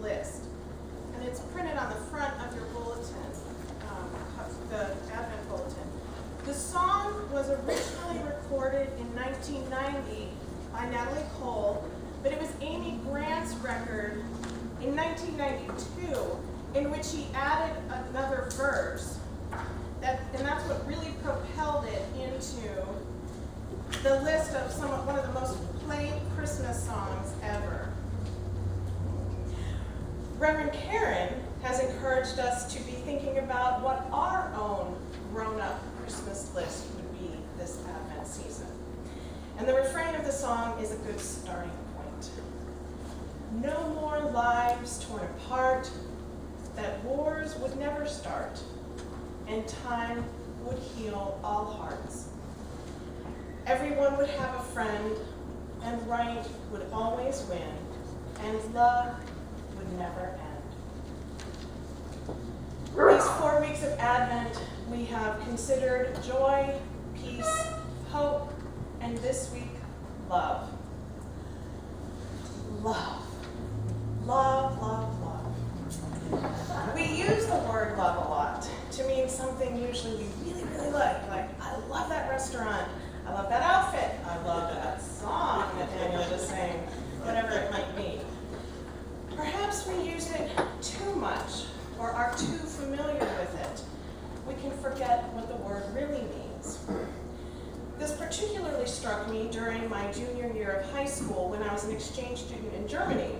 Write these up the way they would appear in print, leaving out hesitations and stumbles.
list. And it's printed on the front of your bulletin, the Advent bulletin. The song was originally recorded in 1990 by Natalie Cole, but it was Amy Grant's record in 1992 in which he added another verse. And that's what really propelled it into the list of one of the most played Christmas songs ever. Reverend Karen has encouraged us to be thinking about what our own grown-up Christmas list would be this Advent season. And the refrain of the song is a good starting point. No more lives torn apart, that wars would never start, and time would heal all hearts. Everyone would have a friend, and right would always win, and love would never end. These 4 weeks of Advent, we have considered joy, peace, hope, and this week, love. Love. Love, love, love. We use the word love a lot to mean something usually we really, really like I love that restaurant, I love that outfit, I love that song that Daniel just sang, whatever it might be. Perhaps we use it too much or are too familiar with it. We can forget what the word really means. This particularly struck me during my junior year of high school when I was an exchange student in Germany.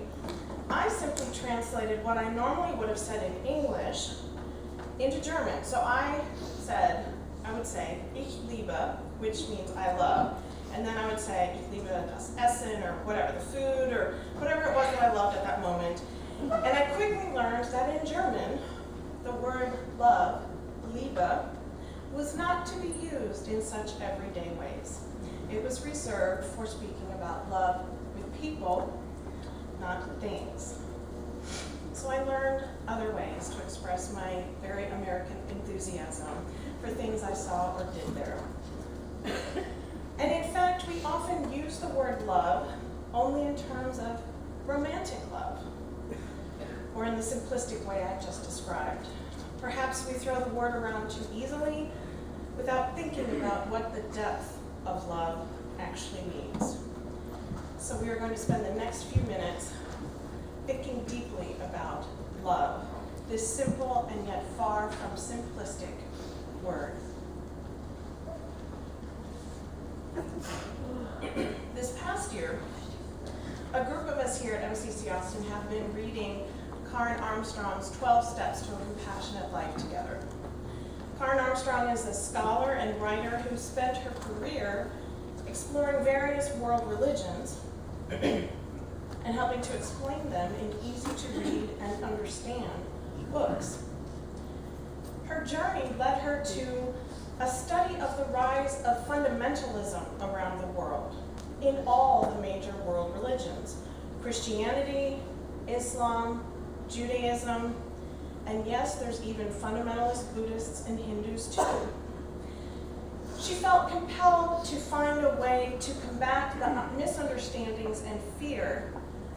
I simply translated what I normally would have said in English into German. So I would say, ich liebe, which means I love, and then I would say, ich liebe das Essen, or whatever, the food, or whatever it was that I loved at that moment. And I quickly learned that in German, the word love, Liebe, was not to be used in such everyday ways. It was reserved for speaking about love with people, not things. So I learned other ways to express my very American enthusiasm for things I saw or did there. And in fact, we often use the word love only in terms of romantic love, or in the simplistic way I just described. Perhaps we throw the word around too easily without thinking about what the depth of love actually means. So we are going to spend the next few minutes thinking deeply about love, this simple and yet far from simplistic word. This past year, a group of us here at MCC Austin have been reading Karen Armstrong's 12 Steps to a Compassionate Life together. Karen Armstrong is a scholar and writer who spent her career exploring various world religions and helping to explain them in easy-to-read and understand books. Her journey led her to a study of the rise of fundamentalism around the world in all the major world religions: Christianity, Islam, Judaism, and yes, there's even fundamentalist Buddhists and Hindus too. She felt compelled to find a way to combat the misunderstandings and fear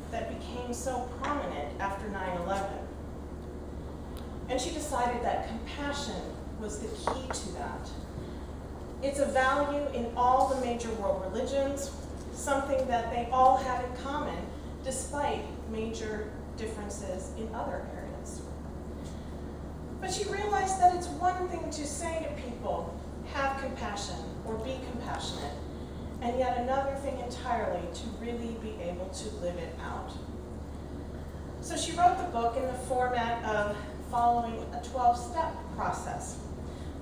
that became so prominent after 9/11. And she decided that compassion was the key to that. It's a value in all the major world religions, something that they all have in common, despite major differences in other areas. But she realized that it's one thing to say to people, have compassion or be compassionate, and yet another thing entirely to really be able to live it out. So she wrote the book in the format of following a 12-step process,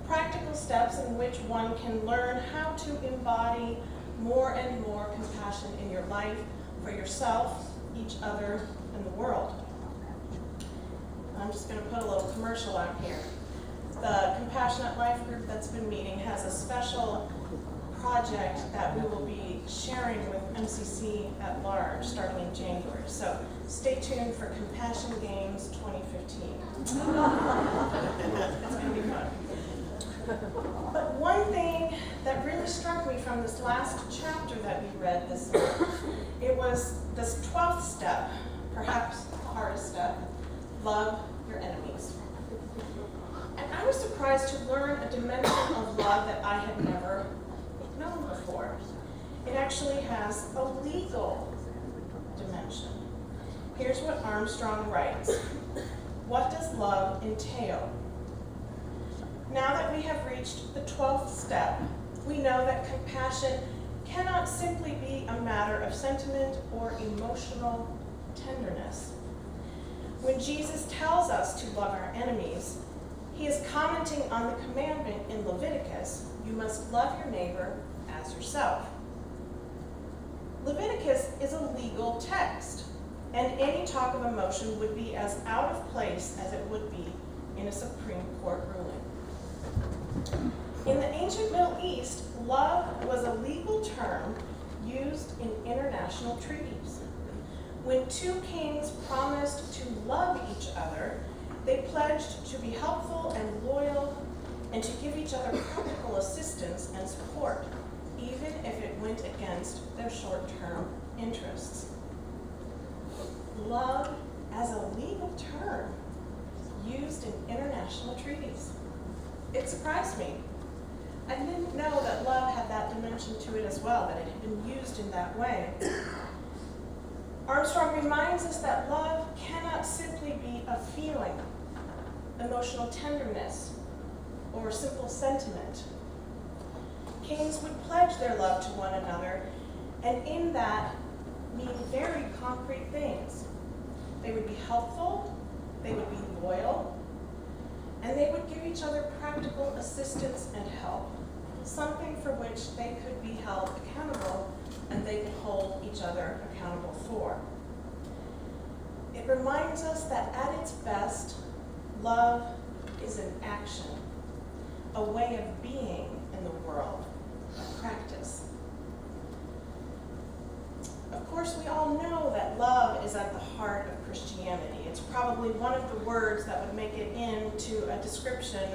practical steps in which one can learn how to embody more and more compassion in your life for yourself, each other, and the world. I'm just going to put a little commercial out here. The Compassionate Life group that's been meeting has a special project that we will be sharing with MCC at large starting in January. So stay tuned for Compassion Games 2015. It's going to be fun. But one thing that really struck me from this last chapter that we read this month, it was this 12th step, perhaps the hardest step, love your enemies. And I was surprised to learn a dimension of love that I had never known before. It actually has a legal dimension. Here's what Armstrong writes. What does love entail? Now that we have reached the 12th step, we know that compassion cannot simply be a matter of sentiment or emotional tenderness. When Jesus tells us to love our enemies, he is commenting on the commandment in Leviticus, you must love your neighbor as yourself. Leviticus is a legal text, and any talk of emotion would be as out of place as it would be in a Supreme Court ruling. In the ancient Middle East, love was a legal term used in international treaties. When two kings promised to love each other, they pledged to be helpful and loyal and to give each other practical assistance and support, even if it went against their short-term interests. Love as a legal term used in international treaties. It surprised me. I didn't know that love had that dimension to it as well, that it had been used in that way. Armstrong reminds us that love cannot simply be a feeling, emotional tenderness, or simple sentiment. Kings would pledge their love to one another, and in that mean very concrete things. They would be helpful, they would be loyal, and they would give each other practical assistance and help, something for which they could be held accountable and they could hold each other accountable for. It reminds us that at its best, love is an action, a way of being in the world, a practice. Of course, we all know that love is at the heart of Christianity. It's probably one of the words that would make it into a description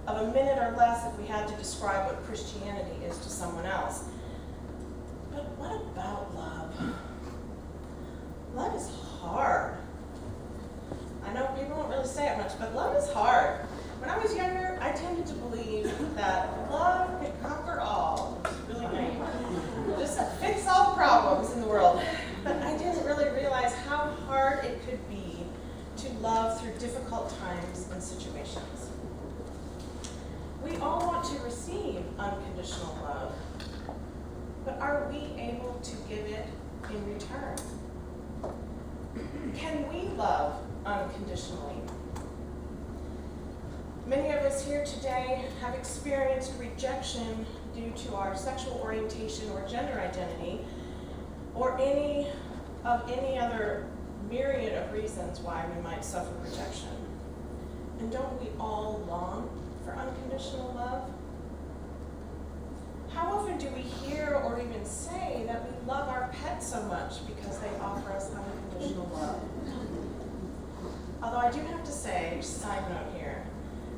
of a minute or less if we had to describe what Christianity is to someone else. But what about love? Love is hard. I know people don't really say it much, but love is hard. When I was younger, I tended to believe that love could conquer all. It was really naive. Just fix all the problems in the world. But I didn't really realize how hard it could be to love through difficult times and situations. We all want to receive unconditional love, but are we able to give it in return? Can we love unconditionally? Many of us here today have experienced rejection due to our sexual orientation or gender identity, or any other myriad of reasons why we might suffer rejection. And don't we all long for unconditional love? How often do we hear or even say that we love our pets so much because they offer us unconditional love? Although I do have to say, side note here,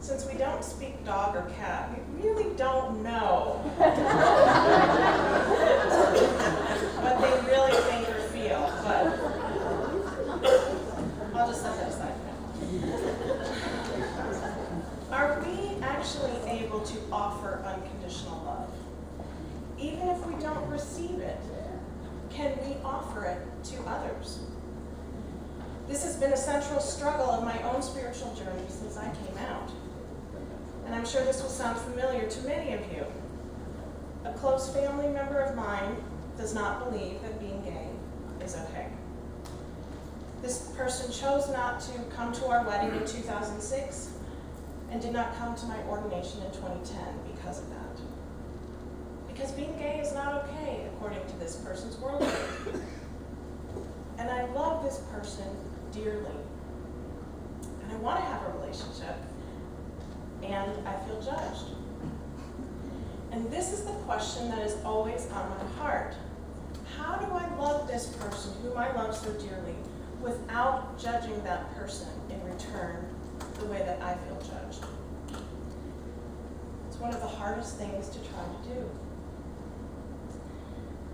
since we don't speak dog or cat, we really don't know what they really think or feel, but I'll just set that aside now. Are we actually able to offer unconditional love? Even if we don't receive it, can we offer it to others? This has been a central struggle of my own spiritual journey since I came out. And I'm sure this will sound familiar to many of you. A close family member of mine does not believe that being gay is okay. This person chose not to come to our wedding in 2006 and did not come to my ordination in 2010 because of that. Because being gay is not okay, according to this person's worldview. And I love this person dearly. And I want to have a relationship. And I feel judged. And this is the question that is always on my heart. How do I love this person whom I love so dearly without judging that person in return the way that I feel judged? It's one of the hardest things to try to do.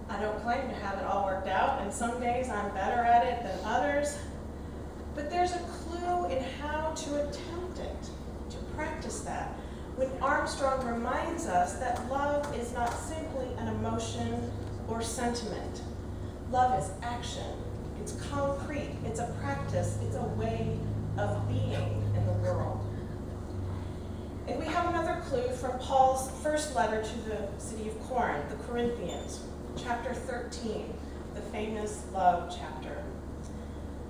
I don't claim to have it all worked out, and some days I'm better at it than others. But there's a clue in how to attempt it, to practice that, when Armstrong reminds us that love is not simply an emotion or sentiment. Love is action. It's concrete. It's a practice. It's a way of being in the world. And we have another clue from Paul's first letter to the city of Corinth, the Corinthians, chapter 13, the famous love chapter.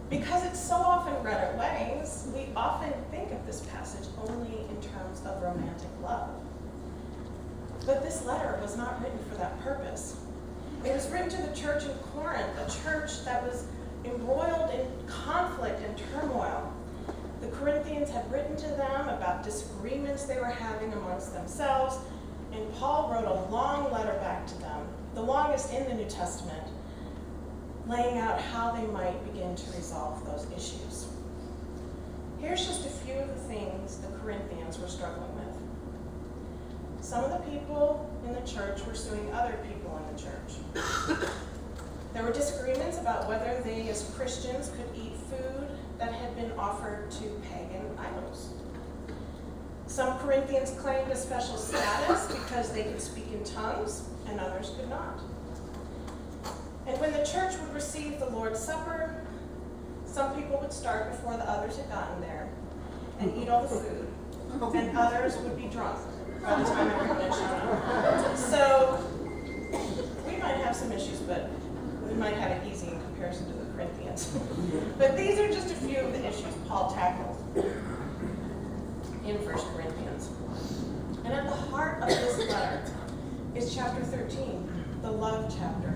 Because it's so often read at weddings, we often think of this passage only in terms of romantic love. But this letter was not written for that purpose. It was written to the church in Corinth, a church that was embroiled in conflict and turmoil. The Corinthians had written to them about disagreements they were having amongst themselves, and Paul wrote a long letter back to them, the longest in the New Testament, laying out how they might begin to resolve those issues. Here's just a few of the things the Corinthians were struggling with. Some of the people in the church were suing other people in the church. There were disagreements about whether they as Christians could eat food that had been offered to pagan idols. Some Corinthians claimed a special status because they could speak in tongues and others could not. And when the church would receive the Lord's Supper, some people would start before the others had gotten there and eat all the food, and others would be drunk by the time everyone had shown up. So we might have some issues, but we might have it easy in comparison to the Corinthians. But these are just a few of the issues Paul tackled in 1 Corinthians. And at the heart of this letter is chapter 13, the love chapter.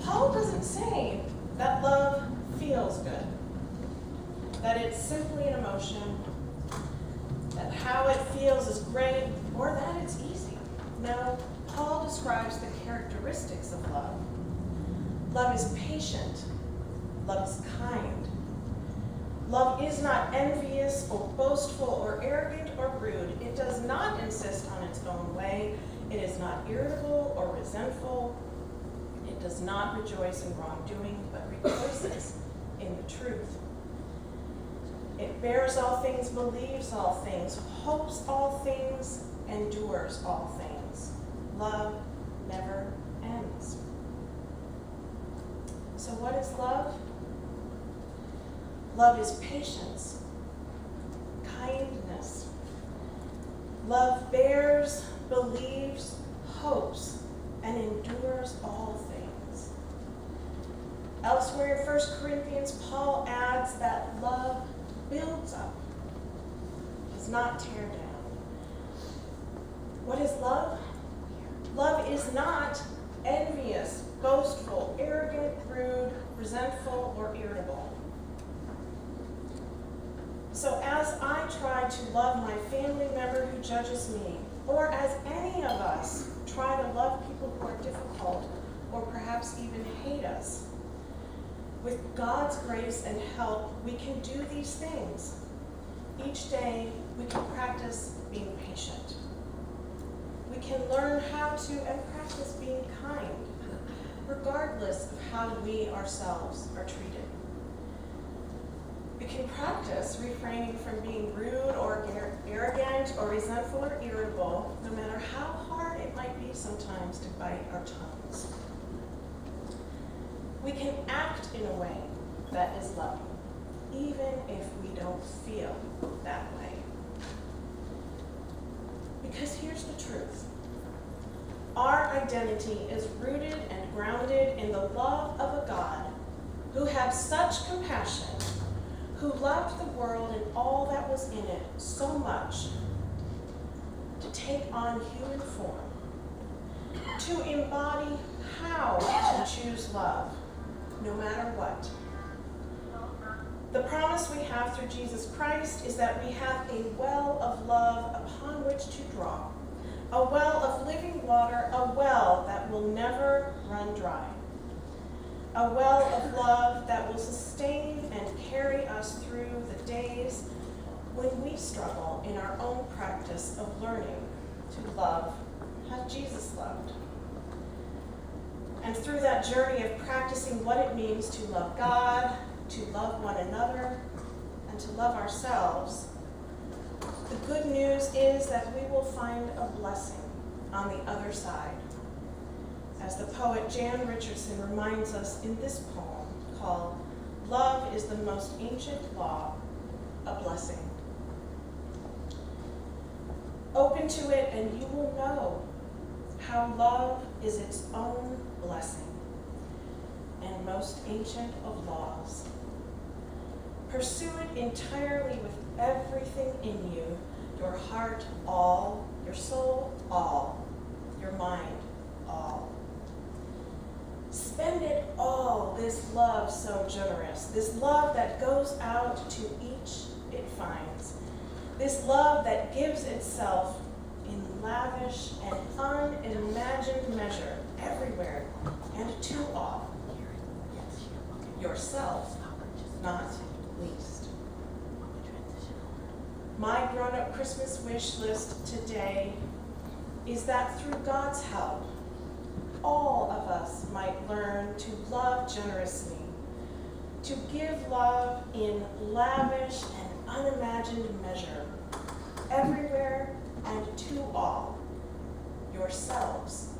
Paul doesn't say that love feels good, that it's simply an emotion, that how it feels is great, or that it's easy. No, Paul describes the characteristics of love. Love is patient. Love is kind. Love is not envious or boastful or arrogant or rude. It does not insist on its own way. It is not irritable or resentful. It does not rejoice in wrongdoing, but rejoices in the truth. It bears all things, believes all things, hopes all things, endures all things. Love never ends. So what is love? Love is patience, kindness. Love bears, believes, hopes, and endures all things. Elsewhere in 1 Corinthians, Paul adds that love builds up, does not tear down. What is love? Love is not envious, boastful, arrogant, rude, resentful, or irritable. So as I try to love my family member who judges me, or as any of us try to love people who are difficult, or perhaps even hate us, with God's grace and help, we can do these things. Each day, we can practice being patient. We can learn how to and practice being kind, regardless of how we ourselves are treated. We can practice refraining from being rude or arrogant or resentful or irritable, no matter how hard it might be sometimes to bite our tongues. We can act in a way that is loving, even if we don't feel that way. Because here's the truth. Our identity is rooted and grounded in the love of a God who had such compassion, who loved the world and all that was in it so much, to take on human form, to embody how to choose love, no matter what. The promise we have through Jesus Christ is that we have a well of love upon which to draw, a well of living water, a well that will never run dry, a well of love that will sustain and carry us through the days when we struggle in our own practice of learning to love as Jesus loved. And through that journey of practicing what it means to love God, to love one another, and to love ourselves, the good news is that we will find a blessing on the other side. As the poet Jan Richardson reminds us in this poem called "Love is the Most Ancient Law, a Blessing." Open to it and you will know how love is its own blessing and most ancient of laws. Pursue it entirely with everything in you, your heart all, your soul all, your mind all. Spend it all, this love so generous, this love that goes out to each it finds, this love that gives itself in lavish and unimagined measure everywhere and to all, yourself not least. My grown-up Christmas wish list today is that through God's help, all of us might learn to love generously, to give love in lavish and unimagined measure, everywhere and to all, yourselves